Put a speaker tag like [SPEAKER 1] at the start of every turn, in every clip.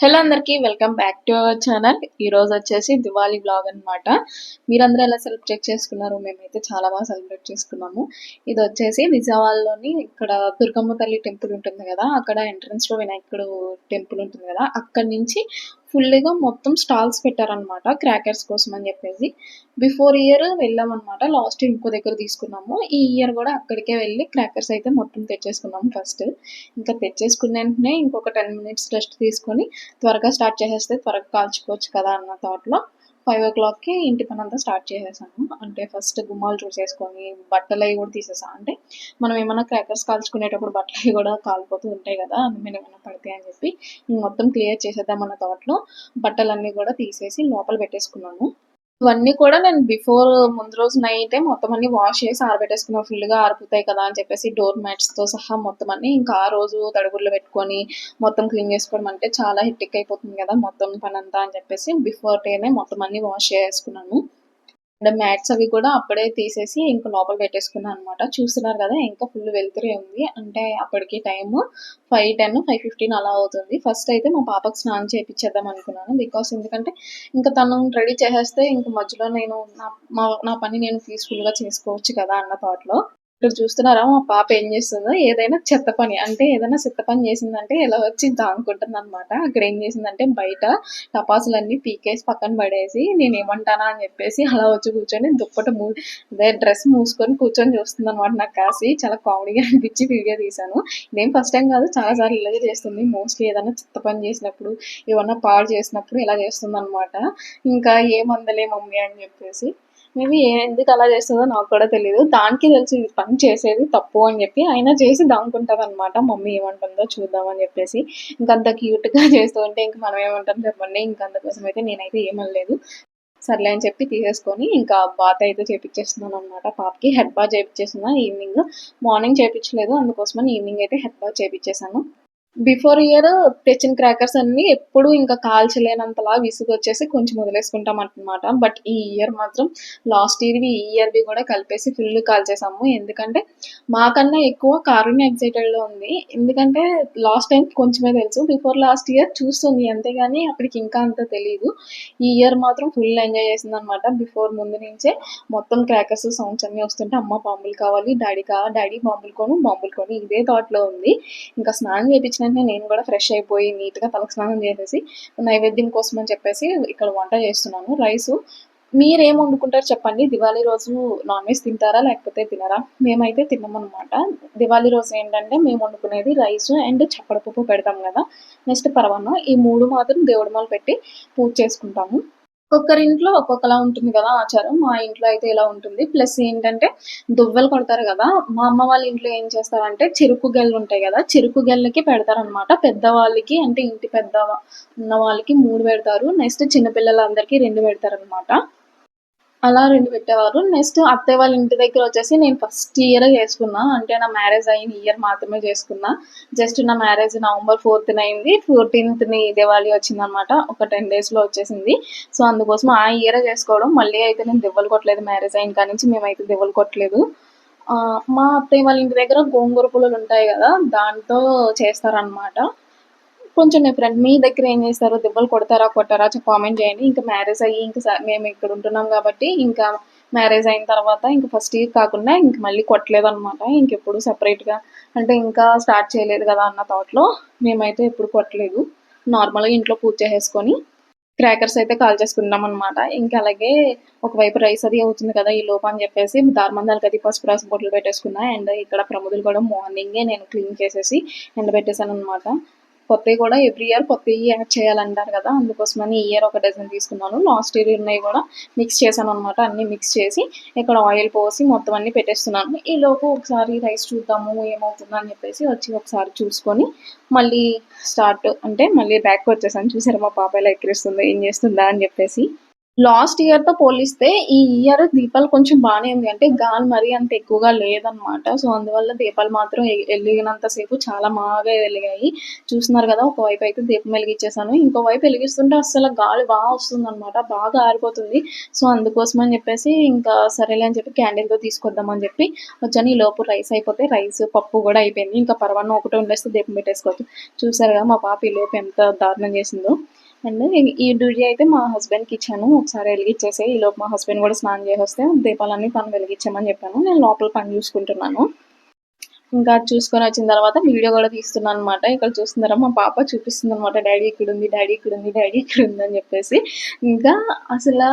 [SPEAKER 1] Hello అందరికీ welcome back to our channel. ఈరోజు వచ్చేసి దివాళీ బ్లాగ్ అనమాట. మీరందరూ ఎలా సెలబ్రేట్ చేసుకున్నారు? మేమైతే చాలా బాగా సెలబ్రేట్ చేసుకున్నాము. ఇది వచ్చేసి విజయవాడలోని ఇక్కడ దుర్గమ్మ తల్లి టెంపుల్ ఉంటుంది కదా, అక్కడ ఎంట్రన్స్లో వినాయకుడు టెంపుల్ ఉంటుంది కదా, అక్కడి నుంచి ఫుల్గా మొత్తం స్టాల్స్ పెట్టారనమాట క్రాకర్స్ కోసం అని చెప్పేసి. బిఫోర్ ఇయర్ వెళ్ళామన్నమాట, లాస్ట్ ఇంకో దగ్గర తీసుకున్నాము. ఈ ఇయర్ కూడా అక్కడికే వెళ్ళి క్రాకర్స్ అయితే మొత్తం తెచ్చేసుకున్నాము ఫస్ట్. ఇంకా తెచ్చేసుకున్న వెంటనే ఇంకొక 10 మినిట్స్ రెస్ట్ తీసుకొని త్వరగా స్టార్ట్ చేసేస్తే త్వరగా కాల్చుకోవచ్చు కదా అన్న థాట్లో 5 o'clockకి ఇంటి పని అంతా స్టార్ట్ చేసేసాను. అంటే ఫస్ట్ గుమ్మాలు చూసేసుకొని బట్టలు అవి కూడా తీసేసాను. అంటే మనం ఏమైనా క్రాకర్స్ కాల్చుకునేటప్పుడు బట్టలు అవి కూడా కాలిపోతూ ఉంటాయి కదా, అందుకని ఏమైనా పడతాయి అని చెప్పి మొత్తం క్లియర్ చేసేద్దామన్న థాట్లో బట్టలన్నీ కూడా తీసేసి లోపల పెట్టేసుకున్నాను. ఇవన్నీ కూడా నేను ముందు రోజు నైటే మొత్తం అన్ని వాష్ చేసి ఆరబెట్టేసుకున్నా. ఫుల్గా ఆరిపోతాయి కదా అని చెప్పేసి డోర్ మ్యాట్స్తో సహా మొత్తం అన్ని ఇంకా ఆ రోజు తడుగుడ్లు పెట్టుకొని మొత్తం క్లీన్ చేసుకోవడం అంటే చాలా హెక్టిక్ అయిపోతుంది కదా మొత్తం పని అంతా అని చెప్పేసి బిఫోర్ డేనే మొత్తం అన్ని వాష్ చేసుకున్నాను. అండ్ మ్యాట్స్ అవి కూడా అప్పుడే తీసేసి ఇంకా లోపల పెట్టేసుకున్నాను అనమాట. చూస్తున్నారు కదా ఇంకా ఫుల్ వెలుతురే ఉంది. అంటే అప్పటికి టైము 5:10 5:15 అలా అవుతుంది. ఫస్ట్ అయితే మా పాపకు స్నానం చేయించేద్దాం అనుకున్నాను. బికాస్ ఎందుకంటే ఇంకా తను రెడీ చేసేస్తే ఇంక మధ్యలో నేను నా పని నేను పీస్ఫుల్గా చేసుకోవచ్చు కదా అన్న థాట్లో. ఇక్కడ చూస్తున్నారా మా పాప ఏం చేస్తుందో, ఏదైనా చెత్త పని అంటే ఏదైనా చెత్త పని చేసిందంటే ఇలా వచ్చి దానుకుంటుంది అనమాట. అక్కడ ఏం చేసిందంటే బయట టపాసులన్నీ పీకేసి పక్కన పడేసి నేను ఏమంటానా అని చెప్పేసి అలా వచ్చి కూర్చొని అదే డ్రెస్ మూసుకొని కూర్చొని చూస్తుంది అనమాట. నాకు కాసి చాలా కామెడీగా అనిపించి వీడియో తీశాను. ఇదేం ఫస్ట్ టైం కాదు, చాలాసార్లు ఇలాగే చేస్తుంది. మోస్ట్లీ ఏదైనా చెత్త పని చేసినప్పుడు ఏమన్నా పాడు చేసినప్పుడు ఇలా చేస్తుంది అనమాట. ఇంకా ఏమందలే మమ్మీ అని చెప్పేసి. మేబీ ఎందుకు అలా చేస్తుందో నాకు కూడా తెలియదు. దానికి తెలిసి ఇది పని చేసేది తప్పు అని చెప్పి అయినా చేసి దాముకుంటుంది అనమాట. మమ్మీ ఏమంటుందో చూద్దామని చెప్పేసి. ఇంకంత క్యూట్గా చేస్తూ ఉంటే ఇంక మనం ఏమంటాం చెప్పండి. ఇంక అందుకోసం అయితే నేనైతే ఏమనలేదు. సర్లే అని చెప్పి తీసేసుకొని ఇంకా బాత్ అయితే చేపించేస్తున్నాను అనమాట. పాపకి హెడ్ బాత్ చేపించేస్తున్నాను ఈవినింగ్. మార్నింగ్ చేపించలేదు, అందుకోసమని ఈవినింగ్ అయితే హెడ్ బాత్ చేపించేసాను. బిఫోర్ ఇయర్ తెచ్చిన క్రాకర్స్ అన్ని ఎప్పుడు ఇంకా కాల్చలేనంతలా విసుగొచ్చేసి కొంచెం వదిలేసుకుంటాం అనమాట. బట్ ఈ ఇయర్ మాత్రం లాస్ట్ ఇయర్వి ఈ ఇయర్వి కూడా కలిపేసి ఫుల్ కాల్చేసాము. ఎందుకంటే మాకన్నా ఎక్కువ కారుణ్య ఎగ్జైటెడ్లో ఉంది. ఎందుకంటే లాస్ట్ టైం కొంచెమే తెలుసు, బిఫోర్ లాస్ట్ ఇయర్ చూస్తుంది అంతేగాని అప్పటికి ఇంకా అంత తెలియదు. ఈ ఇయర్ మాత్రం ఫుల్ ఎంజాయ్ చేసింది అనమాట. బిఫోర్ ముందు నుంచే మొత్తం క్రాకర్స్ సౌండ్స్ అన్నీ వస్తుంటే అమ్మ బాంబులు కావాలి, డాడీ బాంబులు కొని ఇదే థాట్లో ఉంది. ఇంకా స్నానం చేయించిన వెంటనే నేను కూడా ఫ్రెష్ అయిపోయి నీట్గా తలకు స్నానం చేసేసి నైవేద్యం కోసం అని చెప్పేసి ఇక్కడ వంట చేస్తున్నాను. రైసు మీరేం వండుకుంటారు చెప్పండి? దివాళీ రోజు నాన్ వెజ్ తింటారా లేకపోతే తినరా? మేమైతే తిన్నామన్నమాట. దివాళీ రోజు ఏంటంటే మేము వండుకునేది రైసు అండ్ చప్పడపప్పు పెడతాం కదా, నెక్స్ట్ పరమాన్నం. ఈ 3 మాత్రం దేవుడి మాలు పెట్టి పూజ చేసుకుంటాము. ఒక్కొక్కరింట్లో ఒక్కొక్కలా ఉంటుంది కదా ఆచారం. మా ఇంట్లో అయితే ఇలా ఉంటుంది. ప్లస్ ఏంటంటే దువ్వెలు కొడతారు కదా, మా అమ్మ వాళ్ళ ఇంట్లో ఏం చేస్తారంటే చెరుకు గెల్లు ఉంటాయి కదా, చెరుకు గెల్లకి పెడతారనమాట. పెద్దవాళ్ళకి అంటే ఇంటి పెద్ద ఉన్న వాళ్ళకి 3 పెడతారు, నెక్స్ట్ చిన్నపిల్లలందరికీ 2 పెడతారనమాట. అలా 2 పెట్టేవారు. నెక్స్ట్ అత్తయ్య వాళ్ళ ఇంటి దగ్గర వచ్చేసి నేను ఫస్ట్ ఇయర్ చేసుకున్నా. అంటే నా మ్యారేజ్ అయిన ఇయర్ మాత్రమే చేసుకున్నా. జస్ట్ నా మ్యారేజ్ నవంబర్ 4th అయింది. 14th దివాళీ వచ్చిందనమాట. ఒక 10 డేస్లో వచ్చేసింది. సో అందుకోసం ఆ ఇయరే చేసుకోవడం. మళ్ళీ అయితే నేను దివ్వలు కొట్టలేదు. మ్యారేజ్ అయిన కాడి నుంచి మేమైతే దివ్వలు కొట్టలేదు. మా అత్తయ్య వాళ్ళ ఇంటి దగ్గర గోంగూర పుల్లలు ఉంటాయి కదా, దాంతో చేస్తారనమాట. కొంచెం డిఫరెంట్. మీ దగ్గర ఏం చేస్తారు? దెబ్బలు కొడతారా కొట్టారా కామెంట్ చేయండి. ఇంకా మ్యారేజ్ అయ్యి ఇంకా మేము ఇక్కడ ఉంటున్నాం కాబట్టి ఇంకా మ్యారేజ్ అయిన తర్వాత ఇంకా ఫస్ట్ ఇయర్ కాకుండా ఇంక మళ్ళీ కొట్టలేదు అనమాట. ఇంకెప్పుడు సపరేట్గా అంటే ఇంకా స్టార్ట్ చేయలేదు కదా అన్న థాట్లో మేమైతే ఎప్పుడు కొట్టలేదు. నార్మల్గా ఇంట్లో పూజ చేసేసుకొని క్రాకర్స్ అయితే కాల్ చేసుకున్నాం అనమాట. ఇంకా అలాగే ఒకవైపు రైస్ అది అవుతుంది కదా ఈ లోపు అని చెప్పేసి దార్మందాలకి అది పసుపు రాసి బొట్లు పెట్టేసుకున్నా. అండ్ ఇక్కడ ప్రముదులు కూడా మార్నింగే నేను క్లీన్ చేసేసి ఎండబెట్టేసాను అనమాట. కొత్తవి కూడా ఎవ్రీ ఇయర్ కొత్తవి యాడ్ చేయాలంటారు కదా, అందుకోసమని ఈ ఇయర్ ఒక డజన్ తీసుకున్నాను. లాస్ట్ ఇయర్ ఉన్నాయి కూడా మిక్స్ చేశాను అనమాట. అన్నీ మిక్స్ చేసి ఇక్కడ ఆయిల్ పోసి మొత్తం అన్నీ పెట్టేస్తున్నాను. ఈలోపు ఒకసారి రైస్ చూద్దాము ఏమవుతుందో అని చెప్పేసి వచ్చి ఒకసారి చూసుకొని మళ్ళీ స్టార్ట్ అంటే మళ్ళీ బ్యాక్ వచ్చేసాను. చూసారా మా పాప ఎలా ఎక్కిరిస్తుందో ఏం చేస్తుందా అని చెప్పేసి. లాస్ట్ ఇయర్‌తో పోలిస్తే ఈ ఇయర్ దీపాలు కొంచెం బానే ఉంది. అంటే గాలి మరీ అంత ఎక్కువగా లేదనమాట. సో, అందువల్ల దీపాలు మాత్రం ఎలిగినంత సేపు చాలా బాగా ఎలిగాయి. చూస్తున్నారు గదా! ఒకవైపయితే దీపం వెలిగిచ్చేసాను. ఇంకో వైపు వెలిగిస్తుంటే అస్సల గాలి వస్తుందనమాట. బాగా ఆరిపోతుంది. సో, అందుకోసమని జెప్పేసి ఇంకా సరేలే అని చెప్పి క్యాండిల్‌తో తీసుకొద్దామని జెప్పి వచ్చాను. ఈలోపు రైస్ అయిపోతే పప్పు గూడా అయిపోయింది. ఇంకా పరమాన్నం ఒకటే వండేస్తే దీపం పెట్టేసుకోవచ్చు. చూసారు గదా! మా పాప ఈలోపు ఎంత దారుణం జేసిందో. అండ్ ఈ డ్యూటీ అయితే మా హస్బెండ్‌కి ఇచ్చాను. ఒకసారి ఎలిగిచ్చేసేయి. ఈలోపు మా హస్బెండ్ గూడా స్నానం చేసొస్తే దీపాలన్నీ తను వెలిగిచ్చమని చెప్పాను. నేను లోపల పని చూసుకుంటున్నాను. ఇంకా అది చూసుకొనొచ్చిన తర్వాత వీడియో గూడా తీస్తున్నాననమాట. ఇక్కడ చూస్తున్నారా మా పాప చూపిస్తుందనమాట. డాడీ ఇక్కడుంది, డాడీ ఇక్కడుంది, డాడీ ఇక్కడుంది అని జెప్పేసి. ఇంకా అసలా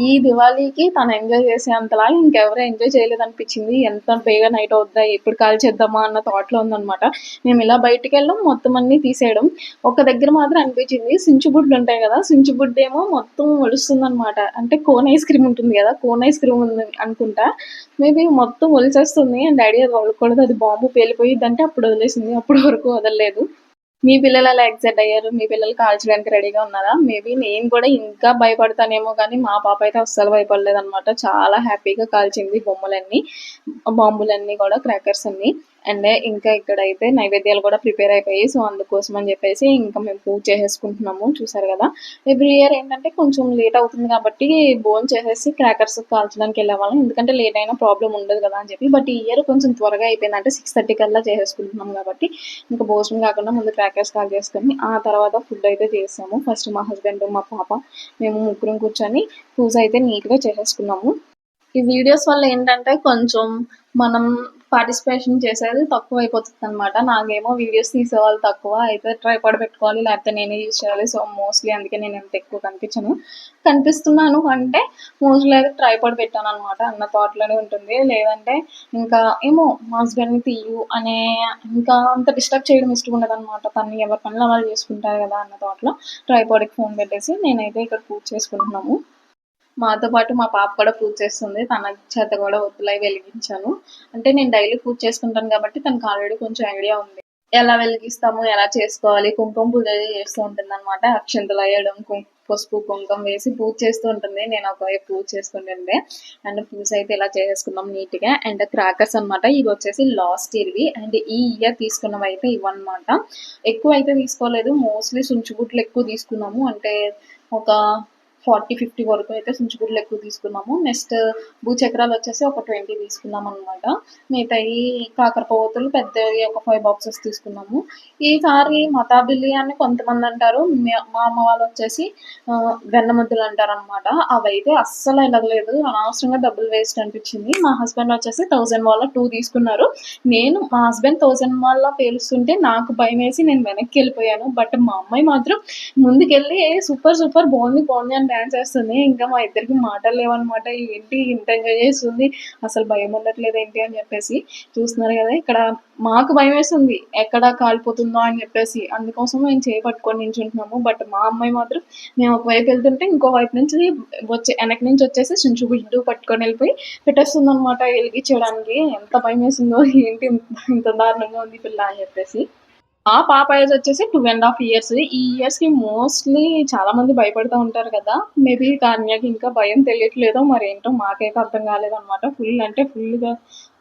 [SPEAKER 1] ఈ దివాళీకి తను ఎంజాయ్ చేసేంతలాగా ఇంకెవరు ఎంజాయ్ చేయలేదనిపిచ్చింది. ఎంత బేగా నైట్ అవుద్దా? ఎప్పుడు కాల్చేద్దామా అన్న థాట్‌లో ఉందనమాట. మేమిలా బయటికెళ్ళడం, మొత్తం అన్నీ తీసేయడం. ఒక దగ్గర మాత్రం అనిపిచ్చింది సించుబుడ్లుంటాయి గదా! సించుబుడ్డేమో మొత్తం ఒలుస్తుందనమాట. అంటే కోన్ ఐస్ క్రీమ్ ఉంటుంది గదా! కోన్ ఐస్ క్రీమ్ ఉంది అనుకుంటా. మేబీ మొత్తం ఒలిచేస్తుంది. అండ్ డాడీ అది వదలకూడదు, అది బాంబు పేలిపోయిద్దంటే అప్పుడు వదిలేసింది. అప్పటి వరకు వదలలేదు. మీ పిల్లలు అలా ఎక్సైట్ అయ్యారు? మీ పిల్లలు కాల్చడానికి రెడీగా ఉన్నారా? మేబీ నేను కూడా ఇంకా భయపడతానేమో కానీ మా పాప అయితే అస్సలు భయపడలేదనమాట. చాలా హ్యాపీగా కాల్చింది బొమ్మలన్నీ, బాంబులన్నీ కూడా, క్రాకర్స్ అన్నీ. అండ్ ఇంకా ఇక్కడైతే నైవేద్యాలు కూడా ప్రిపేర్ అయిపోయాయి. సో, అందుకోసం అని చెప్పేసి ఇంకా మేము పూజ చేసేసుకుంటున్నాము. చూసారు కదా! ఎవ్రీ ఇయర్ ఏంటంటే కొంచెం లేట్ అవుతుంది కాబట్టి భోంచేసేసి క్రాకర్స్ కాల్చడానికి వెళ్ళేవాళ్ళం. ఎందుకంటే లేట్ అయినా ప్రాబ్లమ్ ఉండదు కదా అని చెప్పి. బట్ ఈ ఇయర్ కొంచెం త్వరగా అయిపోయింది. అంటే 6:30 కల్లా చేసేసుకుంటున్నాం కాబట్టి ఇంకా భోజనం కాకుండా ముందు క్రాకర్స్ కాల్ చేసుకొని ఆ తర్వాత ఫుడ్ అయితే చేసాము. ఫస్ట్ మా హస్బెండ్, మా పాప, మేము ముగ్గురం కూర్చొని పూజ అయితే నీట్‌గా చేసేసుకున్నాము. ఈ వీడియోస్ వల్ల ఏంటంటే కొంచెం మనం పార్టిసిపేషన్ చేసేది తక్కువైపోతుందనమాట. నాకేమో వీడియోస్ తీసేవాళ్ళు తక్కువ. అయితే ట్రైపాడ్ పెట్టుకోవాలి, లేకపోతే నేనే యూజ్ చేయాలి. సో, మోస్ట్‌లీ అందుకే నేను అంత ఎక్కువ కనిపించను. కనిపిస్తున్నాను అంటే మోస్ట్‌లీ అయితే ట్రైపాడ్ పెట్టాననమాట అన్న థాట్‌లోనే ఉంటుంది. లేదంటే ఇంకా ఏమో మా హస్బెండ్‌ని తీయు అనే ఇంకా అంత డిస్టర్బ్ చేయడం ఇష్టం ఉండదనమాట. తను ఎవరి పనులు వాళ్ళు చేసుకుంటారు కదా అన్న థాట్‌లో ట్రైపాడ్‌కి ఫోన్ పెట్టేసి నేనైతే ఇక్కడ పూజ చేసుకుంటున్నాము. మాతో పాటు మా పాప కూడా పూజ చేస్తుంది. తన చేత కూడా ఒత్తులయి వెలిగించాను. అంటే నేను డైలీ పూజ చేసుకుంటాను కాబట్టి తనకు ఆల్రెడీ కొంచెం ఐడియా ఉంది. ఎలా వెలిగిస్తాము, ఎలా చేసుకోవాలి, కుంకుమ పూజ చేస్తూ ఉంటుందనమాట. అక్షింతలెయడం, పసుపు, కుంకుమ వేసి పూజ చేస్తూ ఉంటుంది. నేను ఒకవైపు పూజ చేస్తుంటుండే. అండ్ పూజ అయితే ఇలా చేసేసుకున్నాం నీట్‌గా. అండ్ క్రాకర్స్ అనమాట. ఇవొచ్చేసి లాస్ట్ ఇయర్‌వి. అండ్ ఈ ఇయర్ తీసుకున్నవైతే ఇవన్నమాట. ఎక్కువైతే తీసుకోలేదు. మోస్ట్‌లీ సుంచుబుట్లు ఎక్కువ తీసుకున్నాము. అంటే ఒక 40, 50 వరకు అయితే సించుబుడ్లు ఎక్కువ తీసుకున్నాము. నెక్స్ట్ భూచక్రాలు వచ్చేసి ఒక 20 తీసుకున్నాం అనమాట. మిగతాయి కాకరపువ్వొత్తులు పెద్దవి ఒక 5 బాక్సెస్ తీసుకున్నాము. ఈసారి మతాబిల్లి అని కొంతమంది అంటారు. మా అమ్మ వాళ్ళు వచ్చేసి వెన్న ముద్దలు అంటారనమాట. అవైతే అస్సలు ఎలగలేదు. అనవసరంగా డబ్బులు వేస్ట్ అనిపించింది. మా హస్బెండ్ వచ్చేసి 1000 వాళ్ళ 2 తీసుకున్నారు. నేను మా హస్బెండ్ 1000 వాళ్ళ పేలుస్తుంటే నాకు భయం వేసి నేను వెనక్కి వెళ్ళిపోయాను. బట్ మా అమ్మాయి మాత్రం ముందుకెళ్ళి సూపర్ సూపర్ బాగుంది బాగుంది అని డాన్స్ చేస్తుంది. ఇంకా మా ఇద్దరికి మాటలు లేవనమాట. ఏంటి ఇంత ఎంజాయ్ చేస్తుంది, అసలు భయం ఉండట్లేదు ఏంటి అని చెప్పేసి. చూస్తున్నారు కదా ఇక్కడ మాకు భయం వేస్తుంది ఎక్కడ కాలిపోతుందో అని చెప్పేసి. అందుకోసం మేము చేయి పట్టుకొని నించుంటున్నాము. బట్ మా అమ్మాయి మాత్రం మేము ఒకవైపు వెళ్తుంటే ఇంకో వైపు నుంచి వెనక నుంచి వచ్చేసి చుంచుబుడ్డు పట్టుకొని వెళ్ళిపోయి పెట్టేస్తుంది అనమాట వెలిగించడానికి. ఎంత భయం వేసిందో ఏంటి ఇంత దారుణంగా ఉంది పిల్ల అని చెప్పేసి. ఆ పాప ఏజ్ వచ్చేసి 2½ ఇయర్స్. ఈ ఇయర్స్‌కి మోస్ట్‌లీ చాలా మంది భయపడుతూ ఉంటారు కదా! మేబీ కాన్యాకి ఇంకా భయం తెలియట్లేదో మరేంటో మాకైతే అర్థం కాలేదనమాట. ఫుల్ అంటే ఫుల్‌గా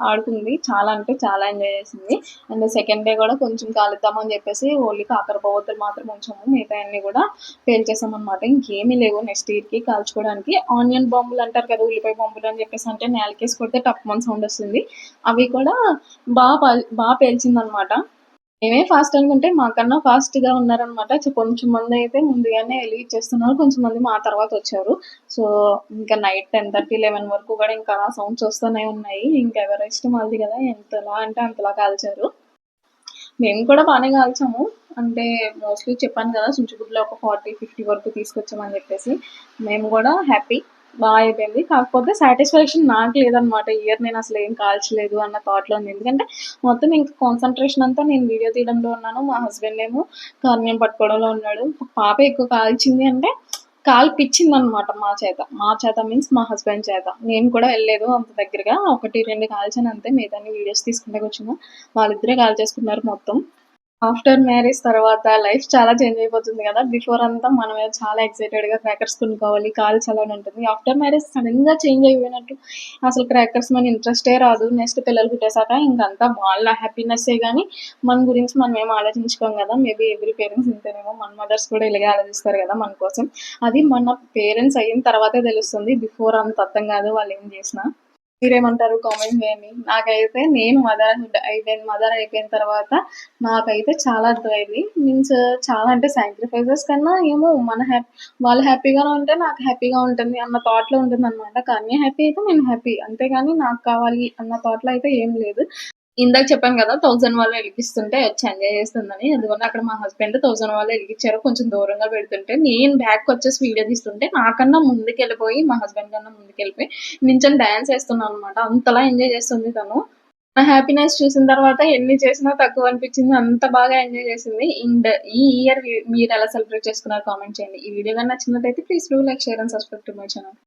[SPEAKER 1] ఆడుకుంది. చాలా అంటే చాలా ఎంజాయ్ చేసింది. అండ్ సెకండ్ డే కూడా కొంచెం కాలుద్దామని చెప్పేసి ఓన్లీ కాకరపువ్వొత్తులు మాత్రం ఉంచాము. మిగతాయన్నీ కూడా పేల్చేసామనమాట. ఇంకేమీ లేవు నెక్స్ట్ ఇయర్‌కి కాల్చుకోవడానికి. ఆనియన్ బాంబులు అంటారు కదా! ఉల్లిపాయ బాంబులు అని చెప్పేసి అంటే నేలకేసి కొడితే టప్‌మని సౌండ్ వస్తుంది. అవి కూడా పేల్చిందనమాట. మేమే ఫాస్ట్ అనుకుంటే మాకన్నా ఫాస్ట్‌గా ఉన్నారనమాట. కొంచెం మందయితే ముందుగానే ఎలిగిచ్చేస్తున్నారు. కొంచెం మంది మా తర్వాత వచ్చారు. సో, ఇంకా నైట్ 10:30, 11 వరకు కూడా ఇంకా సౌండ్స్ వస్తూనే ఉన్నాయి. ఇంకెవరి ఇష్టం ఆళ్ళది కదా! ఎంతలా అంటే అంతలా కాల్చారు. మేము కూడా బానే కాల్చాము. అంటే మోస్ట్‌లీ చెప్పాను కదా! చుంచుబుడ్లో ఒక 40, 50 వరకు తీసుకొచ్చామని చెప్పేసి. మేము కూడా హ్యాపీ. అయిపోయింది. కాకపోతే సాటిస్ఫాక్షన్ నాకు లేదనమాట. ఈ ఇయర్ నేను అసలు ఏం కాల్చలేదు అన్న థాట్‌లో ఉంది. ఎందుకంటే మొత్తం ఇంక కాన్సంట్రేషన్ అంతా నేను వీడియో తీయడంలో ఉన్నాను. మా హస్బెండ్ ఏమో కర్ణ్యం పట్టుకోవడంలో ఉన్నాడు. పాప ఎక్కువ కాల్చింది అంటే కాల్పిచ్చిందనమాట మా చేత. మా చేత మీన్స్ మా హస్బెండ్ చేత. నేను కూడా వెళ్ళలేదు అంత దగ్గరగా. 1, 2 కాల్చాను అంతే. మిగతాన్ని వీడియోస్ తీసుకుంటా కూర్చున్నా. వాళ్ళిద్దరే కాల్చేసుకున్నారు మొత్తం. ఆఫ్టర్ మ్యారేజ్ తర్వాత లైఫ్ చాలా చేంజ్ అయిపోతుంది కదా! బిఫోర్ అంతా మనమే చాలా ఎక్సైటెడ్‌గా క్రాకర్స్ కొనుక్కోవాలి, కాల్చాలని ఉంటుంది. ఆఫ్టర్ మ్యారేజ్ సడెన్‌గా చేంజ్ అయిపోయినట్టు అసలు క్రాకర్స్ మీద ఇంట్రెస్టే రాదు. నెక్స్ట్ పిల్లలు పుట్టేసాక ఇంకంతా వాళ్ళ హ్యాపీనెస్సే గానీ, మన గురించి మనం ఏం ఆలోచించుకోం గదా! మేబీ ఎవ్రి పేరెంట్స్ ఇంతేనేమో. మన మదర్స్ కూడా ఇలాగే ఆలోచిస్తారు గదా! మన కోసం. అది మన పేరెంట్స్ అయిన తర్వాతే తెలుస్తుంది. బిఫోర్ అంత అర్థం గాదు వాళ్ళేం జేసినా. మీరేమంటారు? కామెంట్ చేయండి. నాకైతే నేను మదర్ అయిపోయిన తర్వాత నాకైతే చాలా అర్థమైంది. మీన్స్ చాలా అంటే సాక్రిఫైసెస్ కన్నా ఏమో వాళ్ళు హ్యాపీగానే ఉంటే నాకు హ్యాపీగా ఉంటుంది అన్న థాట్‌లో ఉంటుందనమాట. కానీ హ్యాపీ అయితే నేను హ్యాపీ. అంతేగాని నాకు కావాలి అన్న థాట్‌లో అయితే ఏం లేదు. ఇందాక చెప్పాను కదా! 1000 వాళ్ళు ఎలిగిస్తుంటే వచ్చి ఎంజాయ్ చేస్తుందని. అందుకని అక్కడ మా హస్బెండ్ 1000 వాళ్ళు ఎలిగిచ్చారు. కొంచెం దూరంగా పెడుతుంటే, నేను బ్యాక్‌కొచ్చేసి వీడియో తీస్తుంటే, నాకన్నా ముందుకెళ్ళిపోయి, మా హస్బెండ్ కన్నా ముందుకెళ్ళిపోయి నించొని డాన్స్ ఏస్తున్నాననమాట. అంతలా ఎంజాయ్ చేస్తుంది తను. నా హ్యాపీనెస్ చూసిన తర్వాత ఎన్ని చేసినా తక్కువ అనిపించింది. అంత బాగా ఎంజాయ్ చేసింది. ఈ ఇయర్ మీరెలా సెలబ్రేట్ చేసుకున్నారో కామెంట్ చేయండి. ఈ వీడియో గాని నచ్చినట్లయితే please do like, share and subscribe to my channel.